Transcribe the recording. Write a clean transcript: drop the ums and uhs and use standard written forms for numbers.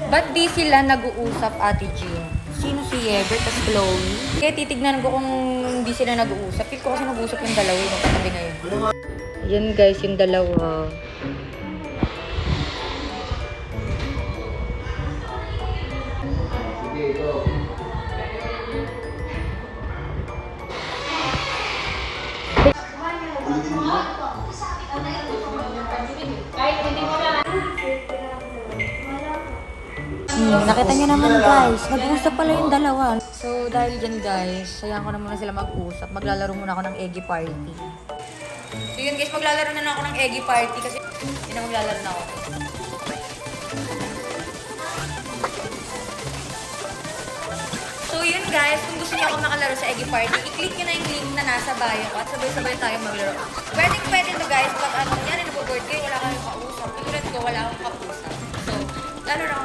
Ba't di sila nag-uusap, Ate Jean? Sino si Ever, tas Chloe? Kaya titignan ko kung hindi sila nag-uusap. Feel ko kasi nag-uusap yung dalawa yung magkatabi ngayon. Yan guys, yung dalawa. Nakita niyo naman guys, nag-uusap pala yung dalawa. So dahil dyan guys, sayang ko na muna sila mag-usap. Maglalaro muna ako ng Eggy Party. So yun guys, maglalaro na ako ng Eggy Party kasi yun na maglalaro na ako. So yun guys, kung gusto niyo ako makalaro sa Eggy Party, i-click nyo na yung link na nasa bio ko at sabay-sabay tayo maglaro. Pwede to guys, pag ano, yan, nag-board kayo, wala kayong kausap. Tulad ko, wala akong kausap. So, lalo na ako